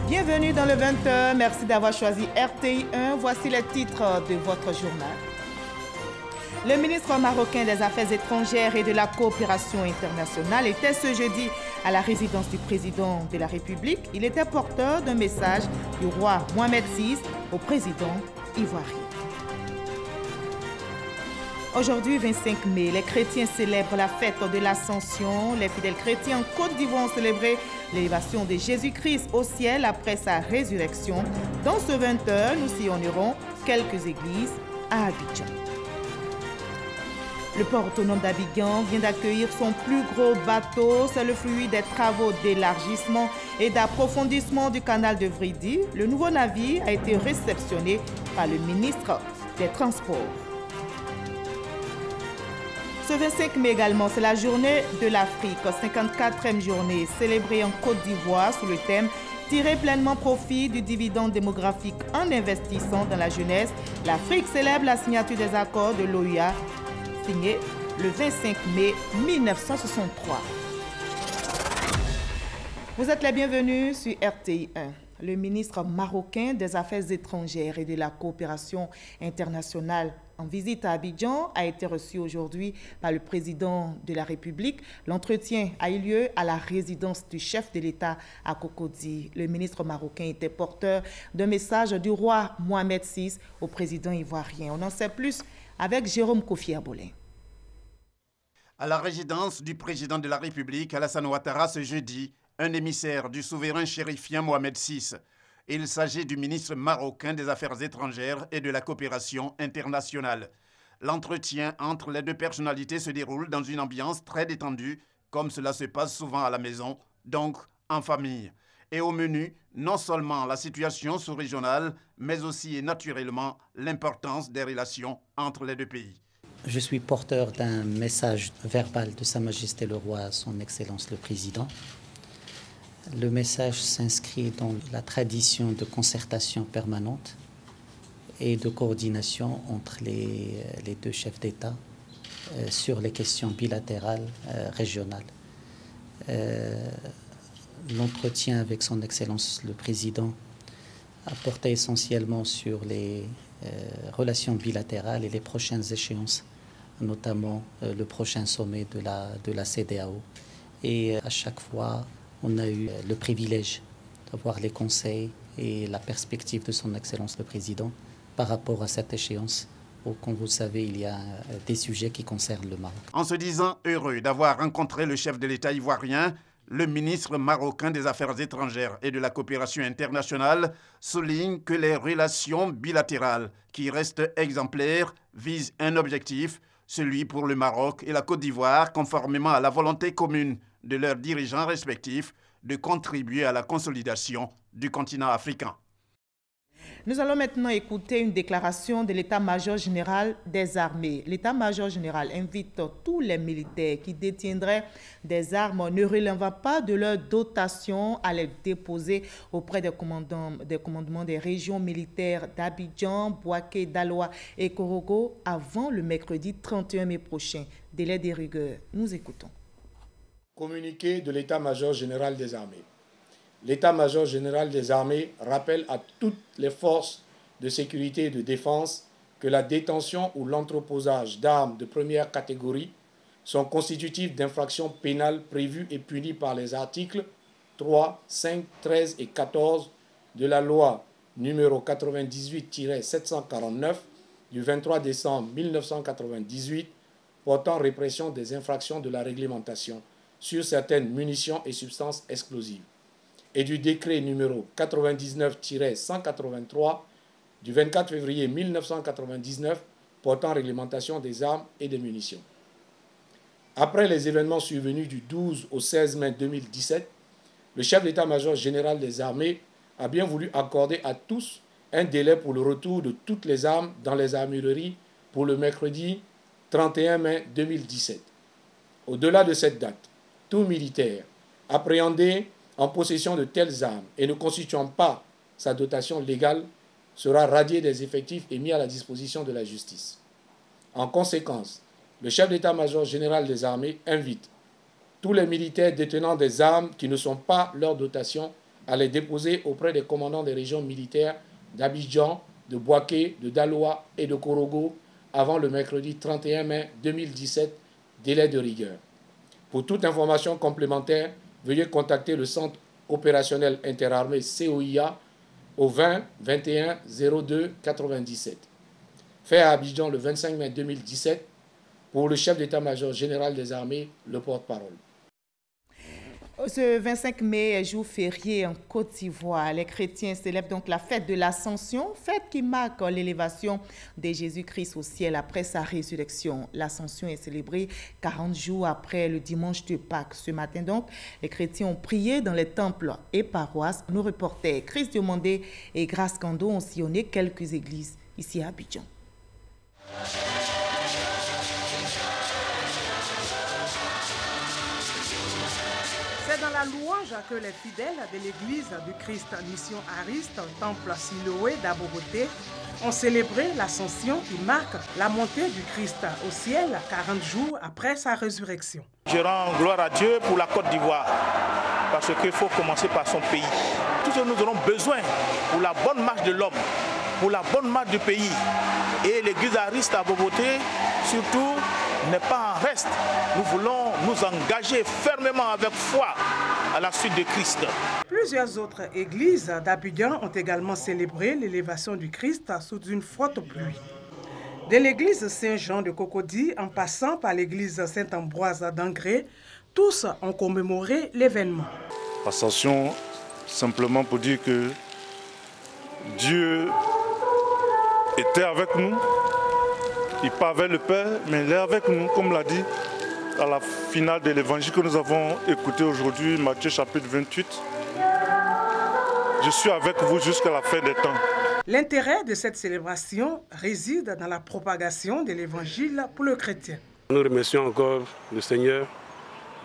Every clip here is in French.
Bienvenue dans le 20h. Merci d'avoir choisi RTI 1. Voici les titres de votre journal. Le ministre marocain des Affaires étrangères et de la coopération internationale était ce jeudi à la résidence du président de la République. Il était porteur d'un message du roi Mohamed VI au président ivoirien. Aujourd'hui, 25 mai, les chrétiens célèbrent la fête de l'Ascension. Les fidèles chrétiens en Côte d'Ivoire ont célébré l'élévation de Jésus-Christ au ciel après sa résurrection. Dans ce 20h, nous sillonnerons quelques églises à Abidjan. Le port autonome d'Abidjan vient d'accueillir son plus gros bateau. C'est le fruit des travaux d'élargissement et d'approfondissement du canal de Vridi. Le nouveau navire a été réceptionné par le ministre des Transports. Ce 25 mai également, c'est la journée de l'Afrique, 54e journée célébrée en Côte d'Ivoire sous le thème « Tirer pleinement profit du dividende démographique en investissant dans la jeunesse ». L'Afrique célèbre la signature des accords de l'OUA, signé le 25 mai 1963. Vous êtes les bienvenus sur RTI 1. Le ministre marocain des Affaires étrangères et de la coopération internationale en visite à Abidjan a été reçu aujourd'hui par le président de la République. L'entretien a eu lieu à la résidence du chef de l'État à Cocody. Le ministre marocain était porteur d'un message du roi Mohamed VI au président ivoirien. On en sait plus avec Jérôme Kofi-Arbolin. À la résidence du président de la République, Alassane Ouattara, ce jeudi, un émissaire du souverain chérifien Mohamed VI. Il s'agit du ministre marocain des Affaires étrangères et de la coopération internationale. L'entretien entre les deux personnalités se déroule dans une ambiance très détendue, comme cela se passe souvent à la maison, donc en famille. Et au menu, non seulement la situation sous-régionale, mais aussi et naturellement l'importance des relations entre les deux pays. Je suis porteur d'un message verbal de Sa Majesté le Roi, Son Excellence le Président. Le message s'inscrit dans la tradition de concertation permanente et de coordination entre les deux chefs d'État sur les questions bilatérales régionales. L'entretien avec Son Excellence le Président a porté essentiellement sur les relations bilatérales et les prochaines échéances, notamment le prochain sommet de la CEDEAO. Et à chaque fois, on a eu le privilège d'avoir les conseils et la perspective de Son Excellence le Président par rapport à cette échéance où, comme vous le savez, il y a des sujets qui concernent le Maroc. En se disant heureux d'avoir rencontré le chef de l'État ivoirien, le ministre marocain des Affaires étrangères et de la coopération internationale souligne que les relations bilatérales, qui restent exemplaires, visent un objectif, celui pour le Maroc et la Côte d'Ivoire, conformément à la volonté commune de leurs dirigeants respectifs de contribuer à la consolidation du continent africain. Nous allons maintenant écouter une déclaration de l'état-major général des armées. L'état-major général invite tous les militaires qui détiendraient des armes ne relevant pas de leur dotation à les déposer auprès des commandements des régions militaires d'Abidjan, Bouaké, Daloa et Korogo avant le mercredi 31 mai prochain. Délai de rigueur. Nous écoutons. Communiqué de l'état-major général des armées. L'état-major général des armées rappelle à toutes les forces de sécurité et de défense que la détention ou l'entreposage d'armes de première catégorie sont constitutifs d'infractions pénales prévues et punies par les articles 3, 5, 13 et 14 de la loi numéro 98-749 du 23 décembre 1998 portant répression des infractions de la réglementation sur certaines munitions et substances explosives, et du décret numéro 99-183 du 24 février 1999 portant réglementation des armes et des munitions. Après les événements survenus du 12 au 16 mai 2017, le chef d'état-major général des armées a bien voulu accorder à tous un délai pour le retour de toutes les armes dans les armureries pour le mercredi 31 mai 2017. Au-delà de cette date, tout militaire appréhendé en possession de telles armes et ne constituant pas sa dotation légale sera radiée des effectifs et mis à la disposition de la justice. En conséquence, le chef d'état-major général des armées invite tous les militaires détenant des armes qui ne sont pas leur dotation à les déposer auprès des commandants des régions militaires d'Abidjan, de Bouaké, de Daloa et de Korogo avant le mercredi 31 mai 2017, délai de rigueur. Pour toute information complémentaire, veuillez contacter le Centre opérationnel interarmé COIA au 20 21 02 97. Fait à Abidjan le 25 mai 2017 pour le chef d'état-major général des armées, le porte-parole. Ce 25 mai, jour férié en Côte d'Ivoire, les chrétiens célèbrent donc la fête de l'Ascension, fête qui marque l'élévation de Jésus-Christ au ciel après sa résurrection. L'Ascension est célébrée 40 jours après le dimanche de Pâques. Ce matin donc, les chrétiens ont prié dans les temples et paroisses. Nos reporters Chris Diomandé et Grace Kando ont sillonné quelques églises ici à Abidjan. C'est dans la louange que les fidèles de l'église du Christ Mission Ariste, temple Siloé d'Aboboté, ont célébré l'ascension qui marque la montée du Christ au ciel 40 jours après sa résurrection. Je rends gloire à Dieu pour la Côte d'Ivoire, parce qu'il faut commencer par son pays. Tout ce que nous aurons besoin pour la bonne marche de l'homme, pour la bonne marche du pays. Et l'église Ariste à Boboté, surtout, n'est pas en reste. Nous voulons nous engager fermement avec foi à la suite de Christ. Plusieurs autres églises d'Abidjan ont également célébré l'élévation du Christ sous une forte pluie. De l'église Saint-Jean de Cocody en passant par l'église Saint-Ambroise d'Angré, tous ont commémoré l'événement. Ascension, simplement pour dire que Dieu était avec nous. Il part vers le Père, mais il est avec nous, comme l'a dit à la finale de l'évangile que nous avons écouté aujourd'hui, Matthieu chapitre 28. Je suis avec vous jusqu'à la fin des temps. L'intérêt de cette célébration réside dans la propagation de l'évangile pour le chrétien. Nous remercions encore le Seigneur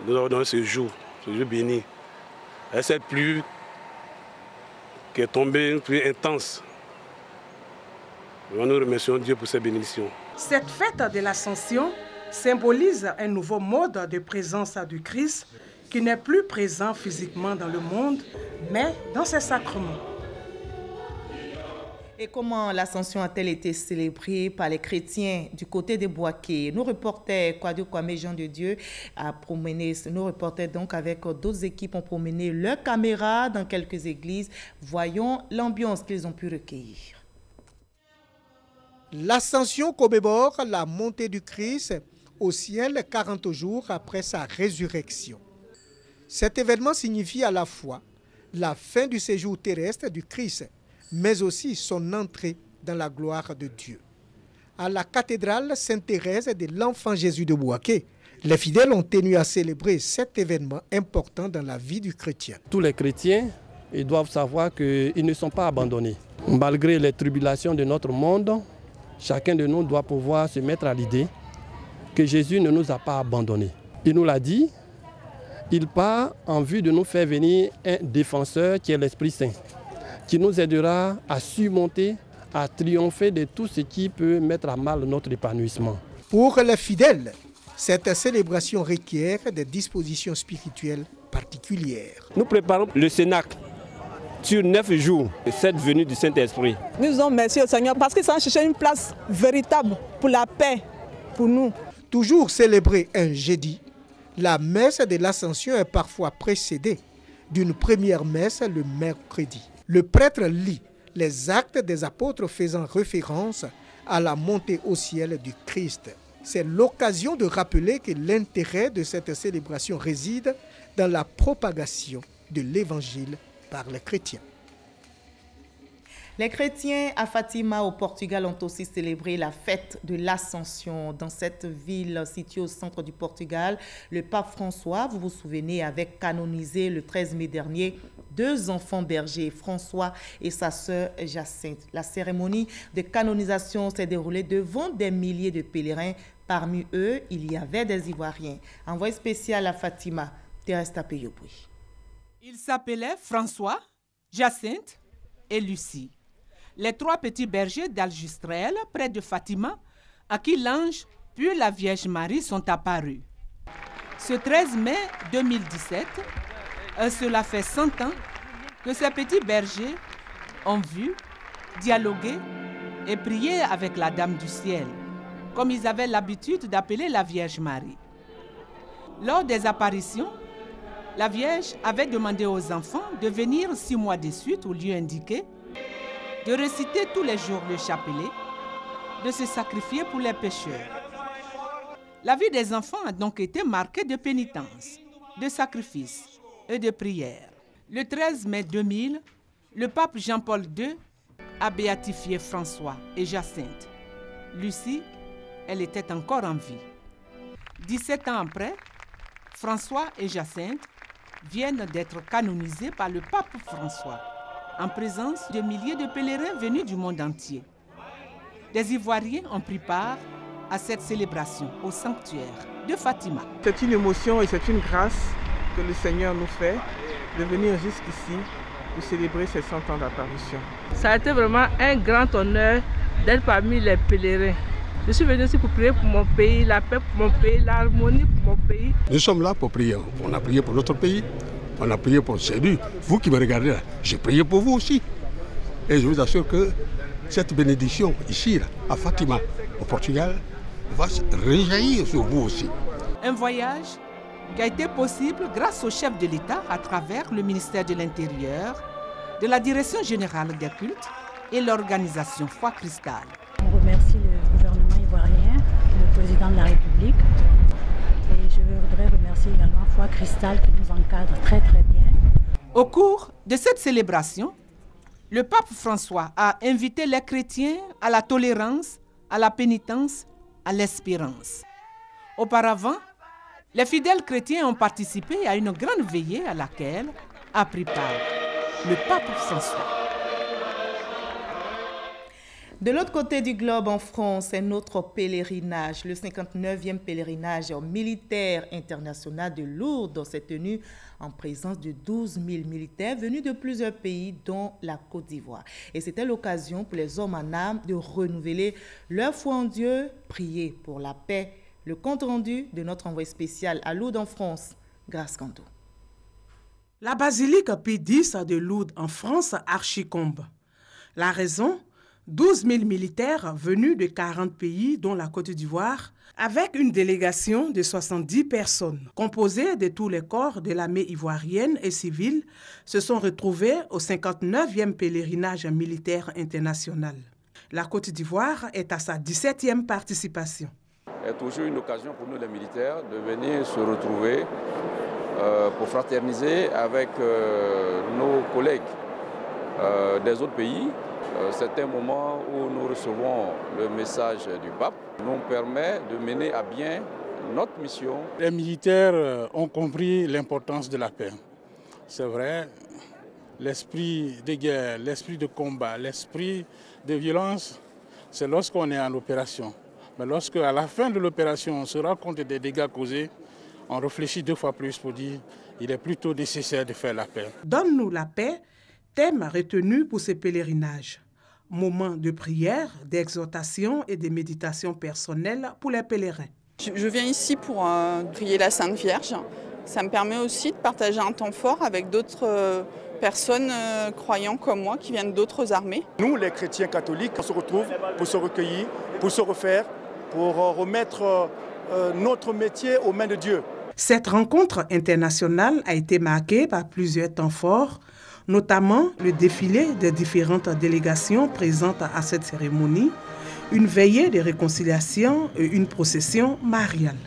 de nous avoir donné ce jour béni. Et cette pluie qui est tombée, une pluie intense. Nous remercions Dieu pour ces bénédictions. Cette fête de l'Ascension symbolise un nouveau mode de présence du Christ qui n'est plus présent physiquement dans le monde, mais dans ses sacrements. Et comment l'Ascension a-t-elle été célébrée par les chrétiens du côté de Bouaké? Nos reporters, Kwadio Kwame Jean de Dieu, nos reporters donc avec d'autres équipes ont promené leurs caméras dans quelques églises. Voyons l'ambiance qu'ils ont pu recueillir. L'Ascension commémore la montée du Christ au ciel 40 jours après sa résurrection. Cet événement signifie à la fois la fin du séjour terrestre du Christ, mais aussi son entrée dans la gloire de Dieu. À la cathédrale Sainte-Thérèse de l'Enfant Jésus de Bouaké, les fidèles ont tenu à célébrer cet événement important dans la vie du chrétien. Tous les chrétiens ils doivent savoir qu'ils ne sont pas abandonnés. Malgré les tribulations de notre monde, chacun de nous doit pouvoir se mettre à l'idée que Jésus ne nous a pas abandonnés. Il nous l'a dit, il part en vue de nous faire venir un défenseur qui est l'Esprit Saint, qui nous aidera à surmonter, à triompher de tout ce qui peut mettre à mal notre épanouissement. Pour les fidèles, cette célébration requiert des dispositions spirituelles particulières. Nous préparons le Cénacle sur 9 jours de cette venue du Saint-Esprit. Nous disons merci au Seigneur parce qu'il s'en cherchait une place véritable pour la paix, pour nous. Toujours célébrée un jeudi, la messe de l'Ascension est parfois précédée d'une première messe le mercredi. Le prêtre lit les actes des apôtres faisant référence à la montée au ciel du Christ. C'est l'occasion de rappeler que l'intérêt de cette célébration réside dans la propagation de l'Évangile par les chrétiens. Les chrétiens à Fatima au Portugal ont aussi célébré la fête de l'Ascension. Dans cette ville située au centre du Portugal, le pape François, vous vous souvenez, avait canonisé le 13 mai dernier 2 enfants bergers, François et sa sœur Jacinthe. La cérémonie de canonisation s'est déroulée devant des milliers de pèlerins. Parmi eux, il y avait des Ivoiriens. Envoyé spécial à Fatima, Thérèse Tapeyobouy. Il s'appelait François, Jacinthe et Lucie, les 3 petits bergers d'Aljustrel, près de Fatima, à qui l'ange puis la Vierge Marie sont apparus. Ce 13 mai 2017, cela fait 100 ans que ces petits bergers ont vu, dialogué et prié avec la Dame du Ciel, comme ils avaient l'habitude d'appeler la Vierge Marie. Lors des apparitions, la Vierge avait demandé aux enfants de venir 6 mois de suite au lieu indiqué, de réciter tous les jours le chapelet, de se sacrifier pour les pécheurs. La vie des enfants a donc été marquée de pénitence, de sacrifice et de prière. Le 13 mai 2000, le pape Jean-Paul II a béatifié François et Jacinthe. Lucie, elle était encore en vie. 17 ans après, François et Jacinthe viennent d'être canonisés par le pape François, en présence de milliers de pèlerins venus du monde entier. Des Ivoiriens ont pris part à cette célébration au sanctuaire de Fatima. C'est une émotion et c'est une grâce que le Seigneur nous fait de venir jusqu'ici pour célébrer ces 100 ans d'apparition. Ça a été vraiment un grand honneur d'être parmi les pèlerins. Je suis venu aussi pour prier pour mon pays, la paix pour mon pays, l'harmonie pour mon pays. Nous sommes là pour prier. On a prié pour notre pays, on a prié pour celui. Vous qui me regardez là, j'ai prié pour vous aussi. Et je vous assure que cette bénédiction ici, là, à Fatima, au Portugal, va se rejaillir sur vous aussi. Un voyage qui a été possible grâce au chef de l'État à travers le ministère de l'Intérieur, de la Direction générale des cultes et l'organisation Foi Cristal. On remercie le gouvernement ivoirien, le président de la République, et je voudrais remercier également Foi Cristal qui nous encadre très bien. Au cours de cette célébration, le pape François a invité les chrétiens à la tolérance, à la pénitence, à l'espérance. Auparavant, les fidèles chrétiens ont participé à une grande veillée à laquelle a pris part le pape François. De l'autre côté du globe, en France, un autre pèlerinage, le 59e pèlerinage militaire international de Lourdes, s'est tenu en présence de 12 000 militaires venus de plusieurs pays, dont la Côte d'Ivoire. Et c'était l'occasion pour les hommes en armes de renouveler leur foi en Dieu, prier pour la paix. Le compte rendu de notre envoyé spécial à Lourdes en France, Grâce Canto. La basilique Pie X de Lourdes en France archicombe. La raison ? 12 000 militaires venus de 40 pays, dont la Côte d'Ivoire, avec une délégation de 70 personnes, composée de tous les corps de l'armée ivoirienne et civile, se sont retrouvés au 59e pèlerinage militaire international. La Côte d'Ivoire est à sa 17e participation. C'est toujours une occasion pour nous les militaires de venir se retrouver pour fraterniser avec nos collègues des autres pays. C'est un moment où nous recevons le message du pape, nous permet de mener à bien notre mission. Les militaires ont compris l'importance de la paix. C'est vrai, l'esprit de guerre, l'esprit de combat, l'esprit de violence, c'est lorsqu'on est en opération. Mais lorsque, à la fin de l'opération, on se rend compte des dégâts causés, on réfléchit 2 fois plus pour dire qu'il est plutôt nécessaire de faire la paix. Donne-nous la paix, thème retenu pour ce pèlerinage. Moment de prière, d'exhortation et de méditation personnelle pour les pèlerins. Je viens ici pour prier la Sainte Vierge. Ça me permet aussi de partager un temps fort avec d'autres personnes croyants comme moi qui viennent d'autres armées. Nous, les chrétiens catholiques, on se retrouve pour se recueillir, pour se refaire, pour remettre notre métier aux mains de Dieu. Cette rencontre internationale a été marquée par plusieurs temps forts, notamment le défilé des différentes délégations présentes à cette cérémonie, une veillée de réconciliation et une procession mariale.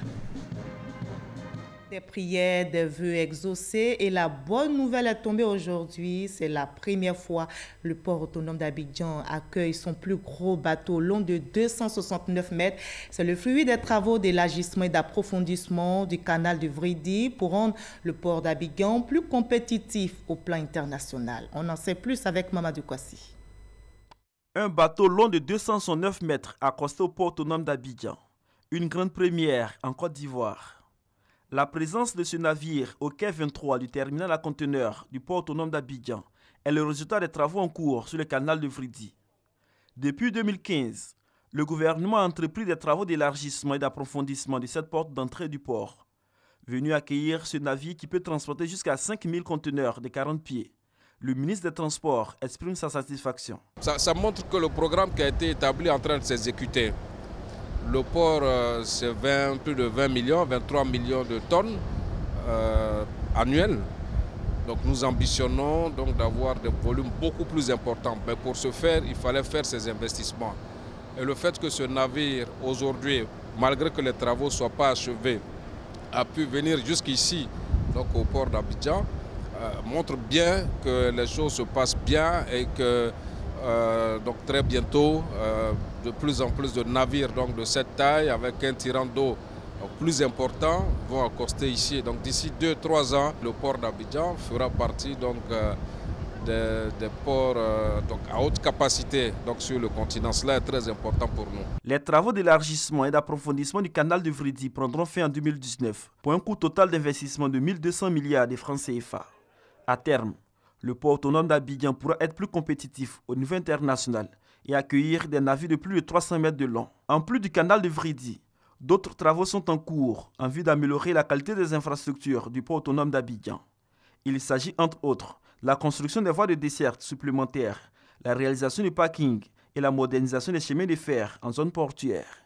Des prières, des vœux exaucés et la bonne nouvelle est tombée aujourd'hui. C'est la première fois que le port autonome d'Abidjan accueille son plus gros bateau long de 269 mètres. C'est le fruit des travaux d'élargissement et d'approfondissement du canal de Vridi pour rendre le port d'Abidjan plus compétitif au plan international. On en sait plus avec Mamadou Kwasi. Un bateau long de 269 mètres accosté au port autonome d'Abidjan. Une grande première en Côte d'Ivoire. La présence de ce navire au quai 23 du terminal à conteneurs du port autonome d'Abidjan est le résultat des travaux en cours sur le canal de Vridi. Depuis 2015, le gouvernement a entrepris des travaux d'élargissement et d'approfondissement de cette porte d'entrée du port, venu accueillir ce navire qui peut transporter jusqu'à 5000 conteneurs de 40 pieds. Le ministre des Transports exprime sa satisfaction. Ça montre que le programme qui a été établi est en train de s'exécuter. Le port, c'est plus de 20 millions, 23 millions de tonnes annuelles. Donc nous ambitionnons d'avoir des volumes beaucoup plus importants. Mais pour ce faire, il fallait faire ces investissements. Et le fait que ce navire, aujourd'hui, malgré que les travaux ne soient pas achevés, a pu venir jusqu'ici, donc au port d'Abidjan, montre bien que les choses se passent bien et que donc très bientôt, de plus en plus de navires de cette taille, avec un tirant d'eau plus important, vont accoster ici. Donc d'ici 2-3 ans, le port d'Abidjan fera partie des ports à haute capacité sur le continent. Cela est très important pour nous. Les travaux d'élargissement et d'approfondissement du canal de Vridi prendront fin en 2019 pour un coût total d'investissement de 1200 milliards de francs CFA. À terme, le port autonome d'Abidjan pourra être plus compétitif au niveau international et accueillir des navires de plus de 300 mètres de long. En plus du canal de Vridi, d'autres travaux sont en cours en vue d'améliorer la qualité des infrastructures du port autonome d'Abidjan. Il s'agit entre autres de la construction des voies de desserte supplémentaires, la réalisation du parking et la modernisation des chemins de fer en zone portuaire.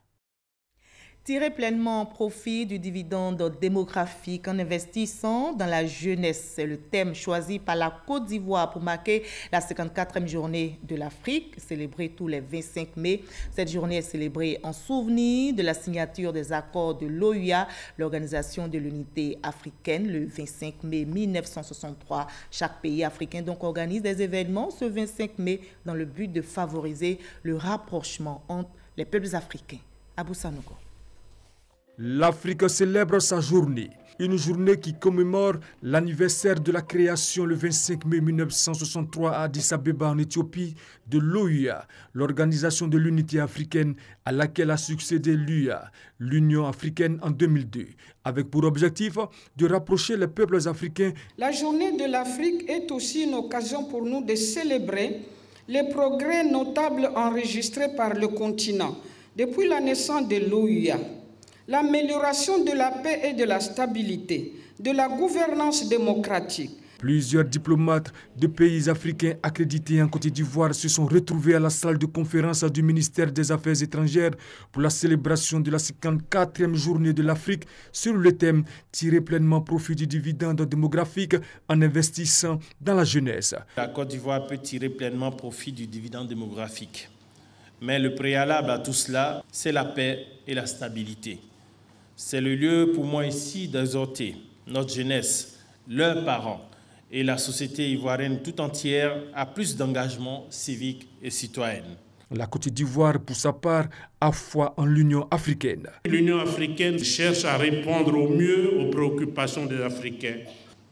Tirer pleinement profit du dividende démographique en investissant dans la jeunesse. C'est le thème choisi par la Côte d'Ivoire pour marquer la 54e journée de l'Afrique, célébrée tous les 25 mai. Cette journée est célébrée en souvenir de la signature des accords de l'OUA, l'Organisation de l'Unité africaine, le 25 mai 1963. Chaque pays africain donc organise des événements ce 25 mai dans le but de favoriser le rapprochement entre les peuples africains. Abou Sanogo. L'Afrique célèbre sa journée, une journée qui commémore l'anniversaire de la création le 25 mai 1963 à Addis Abeba en Éthiopie de l'OUA, l'Organisation de l'Unité africaine à laquelle a succédé l'UA, l'Union africaine en 2002, avec pour objectif de rapprocher les peuples africains. La journée de l'Afrique est aussi une occasion pour nous de célébrer les progrès notables enregistrés par le continent depuis la naissance de l'OUA. L'amélioration de la paix et de la stabilité, de la gouvernance démocratique. Plusieurs diplomates de pays africains accrédités en Côte d'Ivoire se sont retrouvés à la salle de conférence du ministère des Affaires étrangères pour la célébration de la 54e journée de l'Afrique sur le thème « Tirer pleinement profit du dividende démographique en investissant dans la jeunesse ». La Côte d'Ivoire peut tirer pleinement profit du dividende démographique. Mais le préalable à tout cela, c'est la paix et la stabilité. C'est le lieu pour moi ici d'exhorter notre jeunesse, leurs parents et la société ivoirienne tout entière à plus d'engagement civique et citoyen. La Côte d'Ivoire, pour sa part, a foi en l'Union africaine. L'Union africaine cherche à répondre au mieux aux préoccupations des Africains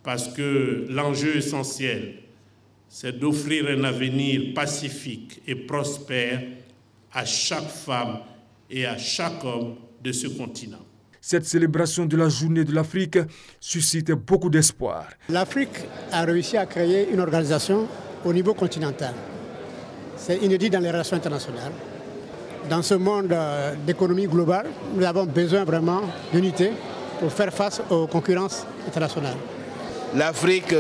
parce que l'enjeu essentiel, c'est d'offrir un avenir pacifique et prospère à chaque femme et à chaque homme de ce continent. Cette célébration de la journée de l'Afrique suscite beaucoup d'espoir. L'Afrique a réussi à créer une organisation au niveau continental. C'est inédit dans les relations internationales. Dans ce monde d'économie globale, nous avons besoin vraiment d'unité pour faire face aux concurrences internationales. L'Afrique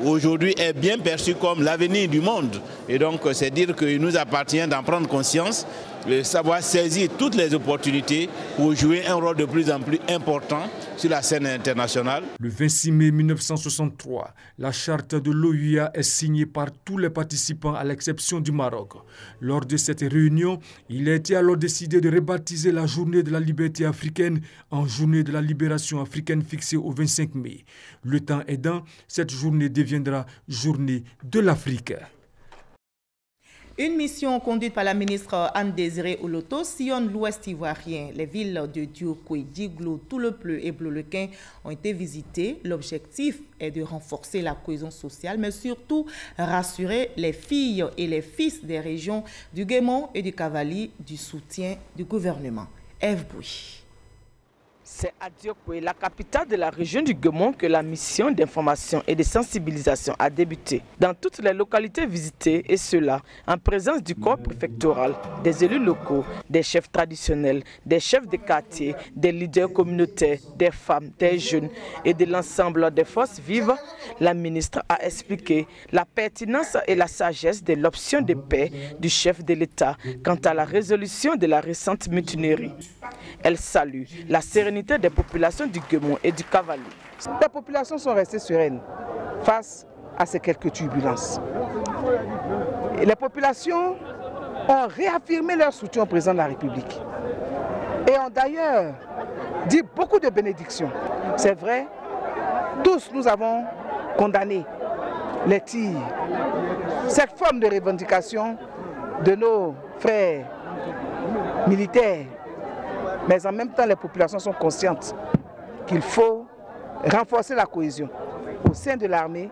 aujourd'hui est bien perçue comme l'avenir du monde. Et donc c'est dire qu'il nous appartient d'en prendre conscience, de savoir saisir toutes les opportunités pour jouer un rôle de plus en plus important sur la scène internationale. Le 26 mai 1963, la charte de l'OUA est signée par tous les participants à l'exception du Maroc. Lors de cette réunion, il a été alors décidé de rebaptiser la journée de la liberté africaine en journée de la libération africaine fixée au 25 mai. Le temps aidant, cette journée deviendra journée de l'Afrique. Une mission conduite par la ministre Anne-Désirée Oloto sillonne l'ouest ivoirien. Les villes de Diokoué, Diglo, Toulepleu et Bleu-le-Quin ont été visitées. L'objectif est de renforcer la cohésion sociale, mais surtout rassurer les filles et les fils des régions du Guémont et du Cavali du soutien du gouvernement. Ève Bouy. C'est à Diokwe, la capitale de la région du Guémon, que la mission d'information et de sensibilisation a débuté. Dans toutes les localités visitées, et cela en présence du corps préfectoral, des élus locaux, des chefs traditionnels, des chefs de quartier, des leaders communautaires, des femmes, des jeunes et de l'ensemble des forces vives, la ministre a expliqué la pertinence et la sagesse de l'option de paix du chef de l'État quant à la résolution de la récente mutinerie. Elle salue la sérénité des populations du Guémon et du Cavalier. Les populations sont restées sereines face à ces quelques turbulences. Et les populations ont réaffirmé leur soutien au président de la République et ont d'ailleurs dit beaucoup de bénédictions. C'est vrai, tous nous avons condamné les tirs, cette forme de revendication de nos frères militaires. Mais en même temps, les populations sont conscientes qu'il faut renforcer la cohésion au sein de l'armée,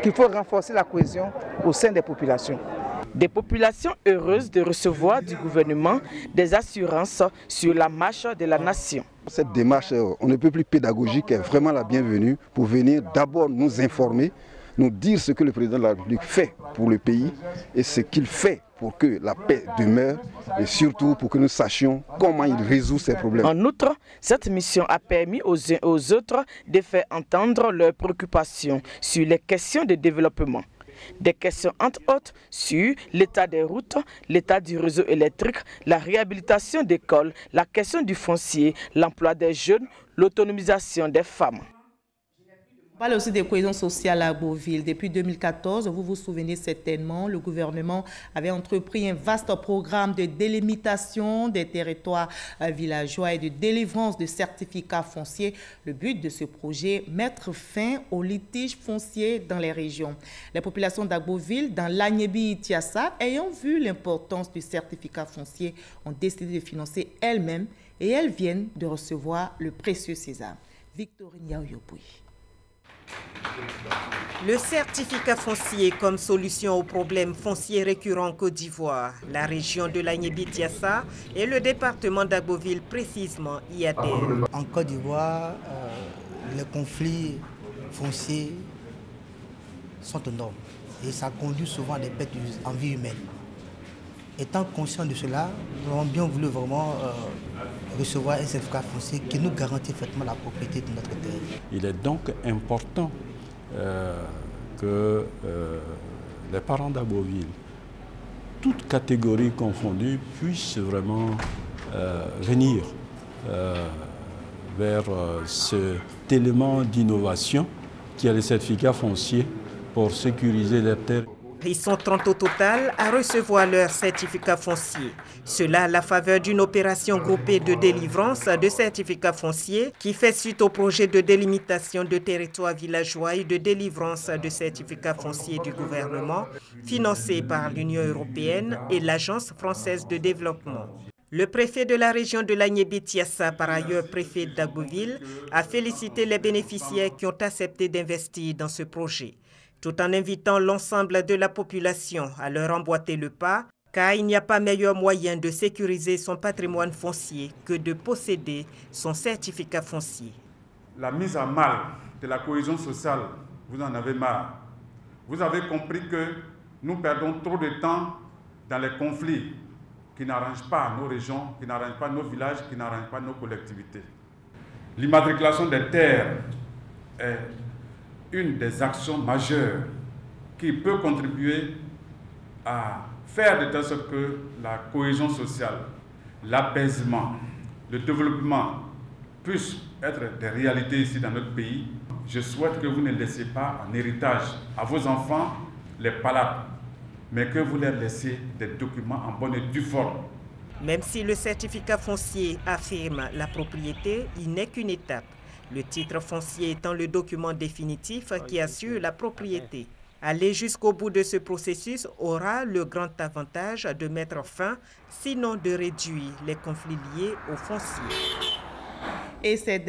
qu'il faut renforcer la cohésion au sein des populations. Des populations heureuses de recevoir du gouvernement des assurances sur la marche de la nation. Cette démarche, on ne peut plus pédagogique, est vraiment la bienvenue pour venir d'abord nous informer, nous dire ce que le président de la République fait pour le pays et ce qu'il fait pour que la paix demeure et surtout pour que nous sachions comment il résout ces problèmes. En outre, cette mission a permis aux uns et aux autres de faire entendre leurs préoccupations sur les questions de développement. Des questions entre autres sur l'état des routes, l'état du réseau électrique, la réhabilitation d'écoles, la question du foncier, l'emploi des jeunes, l'autonomisation des femmes. On parle aussi de cohésion sociale à Beauville. Depuis 2014, vous vous souvenez certainement, le gouvernement avait entrepris un vaste programme de délimitation des territoires villageois et de délivrance de certificats fonciers. Le but de ce projet, mettre fin aux litiges fonciers dans les régions. Les populations d'Agboville, dans l'Agnébi-Tiassa, ayant vu l'importance du certificat foncier, ont décidé de financer elles-mêmes et elles viennent de recevoir le précieux sésame. Victorine Yaouyopouy. Le certificat foncier comme solution aux problèmes fonciers récurrents en Côte d'Ivoire, la région de l'Agnébi-Tiassa et le département d'Agboville précisément y adhèrent. En Côte d'Ivoire, les conflits fonciers sont énormes et ça conduit souvent à des pertes en vie humaine. Étant conscient de cela, nous avons bien voulu vraiment recevoir un certificat foncier qui nous garantit effectivement la propriété de notre terre. Il est donc important que les parents d'Agboville, toutes catégories confondues, puissent vraiment venir vers cet élément d'innovation qui est le certificat foncier pour sécuriser les terres. Ils sont 30 au total à recevoir leur certificat foncier. Cela à la faveur d'une opération groupée de délivrance de certificats fonciers qui fait suite au projet de délimitation de territoires villageois et de délivrance de certificats fonciers du gouvernement, financé par l'Union européenne et l'Agence française de développement. Le préfet de la région de l'Agnébi-Tiassa, par ailleurs préfet d'Agboville, a félicité les bénéficiaires qui ont accepté d'investir dans ce projet, tout en invitant l'ensemble de la population à leur emboîter le pas, car il n'y a pas meilleur moyen de sécuriser son patrimoine foncier que de posséder son certificat foncier. La mise à mal de la cohésion sociale, vous en avez marre. Vous avez compris que nous perdons trop de temps dans les conflits qui n'arrangent pas nos régions, qui n'arrangent pas nos villages, qui n'arrangent pas nos collectivités. L'immatriculation des terres est une des actions majeures qui peut contribuer à faire de telle sorte que la cohésion sociale, l'apaisement, le développement puissent être des réalités ici dans notre pays. Je souhaite que vous ne laissiez pas en héritage à vos enfants les palabres, mais que vous leur laissiez des documents en bonne et due forme. Même si le certificat foncier affirme la propriété, il n'est qu'une étape. Le titre foncier étant le document définitif qui assure la propriété. Aller jusqu'au bout de ce processus aura le grand avantage de mettre fin, sinon de réduire les conflits liés au foncier. Et c'est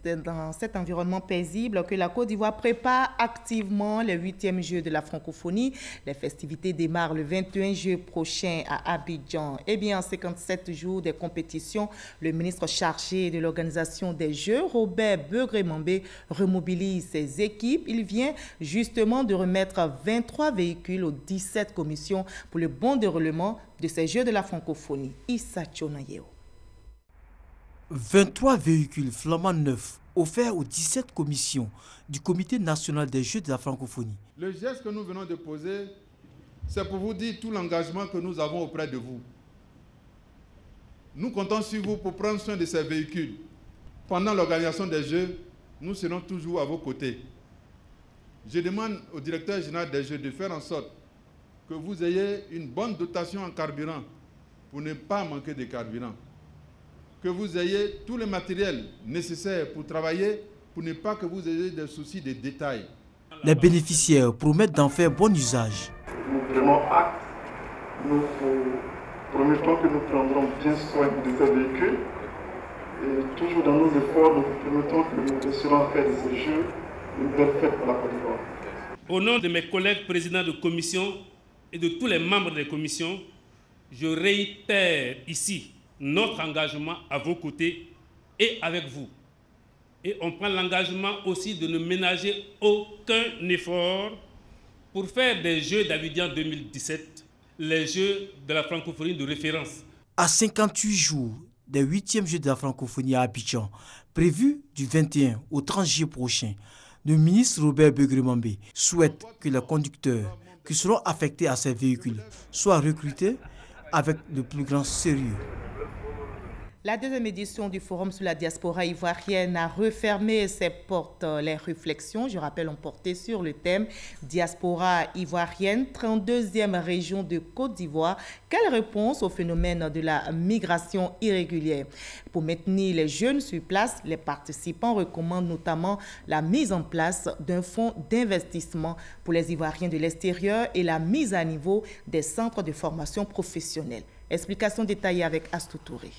dans cet environnement paisible que la Côte d'Ivoire prépare activement les 8e Jeux de la francophonie. Les festivités démarrent le 21 juillet prochain à Abidjan. Eh bien, en 57 jours des compétitions, le ministre chargé de l'organisation des Jeux, Robert Begré-Mambé, remobilise ses équipes. Il vient justement de remettre 23 véhicules aux 17 commissions pour le bon déroulement de ces Jeux de la francophonie. Issa Tchonayeo. 23 véhicules flambant neufs offerts aux 17 commissions du Comité national des Jeux de la francophonie. Le geste que nous venons de poser, c'est pour vous dire tout l'engagement que nous avons auprès de vous. Nous comptons sur vous pour prendre soin de ces véhicules. Pendant l'organisation des Jeux, nous serons toujours à vos côtés. Je demande au directeur général des Jeux de faire en sorte que vous ayez une bonne dotation en carburant pour ne pas manquer de carburant. Que vous ayez tout le matériel nécessaire pour travailler, pour ne pas que vous ayez des soucis de détails. Les bénéficiaires promettent d'en faire bon usage. Nous prenons acte, nous vous promettons que nous prendrons bien soin de ces véhicules et toujours dans nos efforts, nous vous promettons que nous laisserons faire de ces Jeux une belle fête pour la Côte d'Ivoire. Au nom de mes collègues présidents de commission et de tous les membres des commissions, je réitère ici notre engagement à vos côtés et avec vous. Et on prend l'engagement aussi de ne ménager aucun effort pour faire des Jeux d'Abidjan 2017 les Jeux de la francophonie de référence. À 58 jours des 8e Jeux de la francophonie à Abidjan, prévus du 21 au 30 juillet prochain, le ministre Robert Begré-Mambé souhaite que les conducteurs qui seront affectés à ces véhicules soient recrutés avec le plus grand sérieux. La deuxième édition du Forum sur la diaspora ivoirienne a refermé ses portes. Les réflexions, je rappelle, ont porté sur le thème Diaspora ivoirienne, 32e région de Côte d'Ivoire. Quelle réponse au phénomène de la migration irrégulière? Pour maintenir les jeunes sur place, les participants recommandent notamment la mise en place d'un fonds d'investissement pour les Ivoiriens de l'extérieur et la mise à niveau des centres de formation professionnelle. Explication détaillée avec Astou Touré.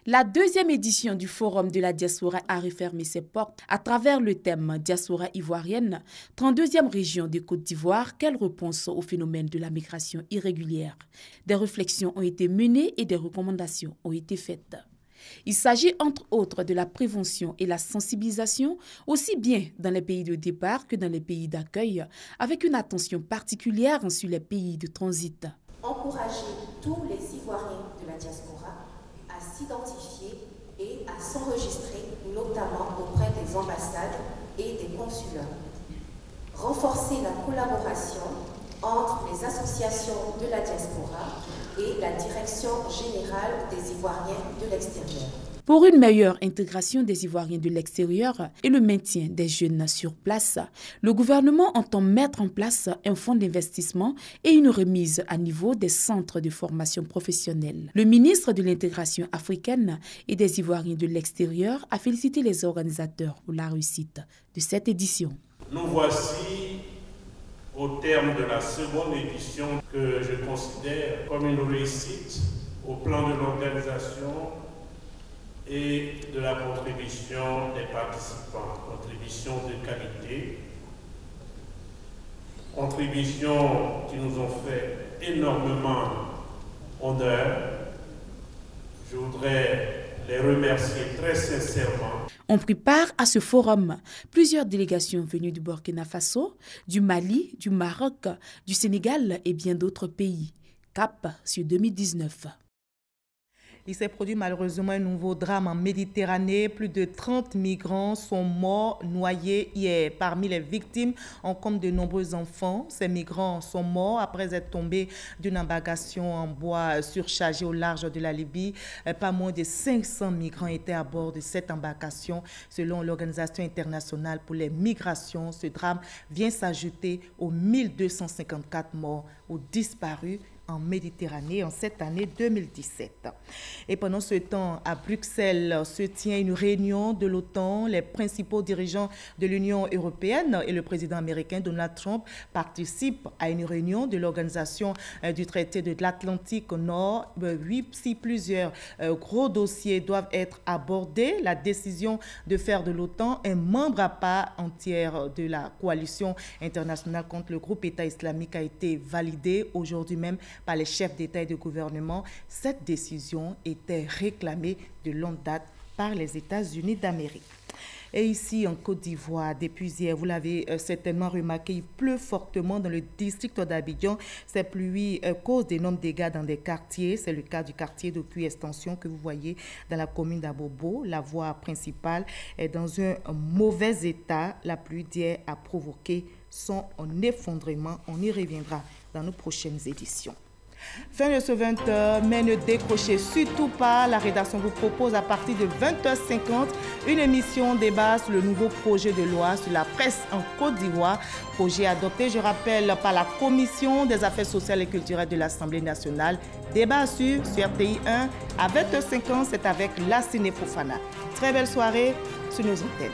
La deuxième édition du Forum de la diaspora a refermé ses portes à travers le thème Diaspora ivoirienne, 32e région de Côte d'Ivoire, quelle réponse au phénomène de la migration irrégulière? Des réflexions ont été menées et des recommandations ont été faites. Il s'agit entre autres de la prévention et la sensibilisation, aussi bien dans les pays de départ que dans les pays d'accueil, avec une attention particulière sur les pays de transit. Encourager tous les Ivoiriens de la diaspora à s'identifier et à s'enregistrer, notamment auprès des ambassades et des consulats. Renforcer la collaboration entre les associations de la diaspora et la direction générale des Ivoiriens de l'extérieur. Pour une meilleure intégration des Ivoiriens de l'extérieur et le maintien des jeunes sur place, le gouvernement entend mettre en place un fonds d'investissement et une remise à niveau des centres de formation professionnelle. Le ministre de l'intégration africaine et des Ivoiriens de l'extérieur a félicité les organisateurs pour la réussite de cette édition. Nous voici au terme de la seconde édition que je considère comme une réussite au plan de l'organisation et de la contribution des participants. Contribution de qualité, contributions qui nous ont fait énormément honneur. Je voudrais les remercier très sincèrement. On prit part à ce forum plusieurs délégations venues du Burkina Faso, du Mali, du Maroc, du Sénégal et bien d'autres pays. Cap sur 2019. Il s'est produit malheureusement un nouveau drame en Méditerranée. Plus de 30 migrants sont morts noyés hier. Parmi les victimes, on compte de nombreux enfants. Ces migrants sont morts après être tombés d'une embarcation en bois surchargée au large de la Libye. Pas moins de 500 migrants étaient à bord de cette embarcation. Selon l'Organisation internationale pour les migrations, ce drame vient s'ajouter aux 1254 morts ou disparus en Méditerranée en cette année 2017. Et pendant ce temps, à Bruxelles se tient une réunion de l'OTAN. Les principaux dirigeants de l'Union européenne et le président américain Donald Trump participent à une réunion de l'Organisation du traité de l'Atlantique Nord. Oui, si plusieurs gros dossiers doivent être abordés, la décision de faire de l'OTAN un membre à part entière de la coalition internationale contre le groupe État islamique a été validée aujourd'hui même par les chefs d'État et de gouvernement. Cette décision était réclamée de longue date par les États-Unis d'Amérique. Et ici, en Côte d'Ivoire, depuis hier, vous l'avez certainement remarqué, il pleut fortement dans le district d'Abidjan. Ces pluies causent d'énormes dégâts dans des quartiers. C'est le cas du quartier de Puy-Extension que vous voyez dans la commune d'Abobo. La voie principale est dans un mauvais état. La pluie d'hier a provoqué son effondrement. On y reviendra dans nos prochaines éditions. Fin de ce 20h, mais ne décrochez surtout pas. La rédaction vous propose à partir de 20h50 une émission débat sur le nouveau projet de loi sur la presse en Côte d'Ivoire. Projet adopté, je rappelle, par la Commission des affaires sociales et culturelles de l'Assemblée nationale. Débat sur RTI 1 à 20h50, c'est avec la Ciné Fofana. Très belle soirée sur nos antennes.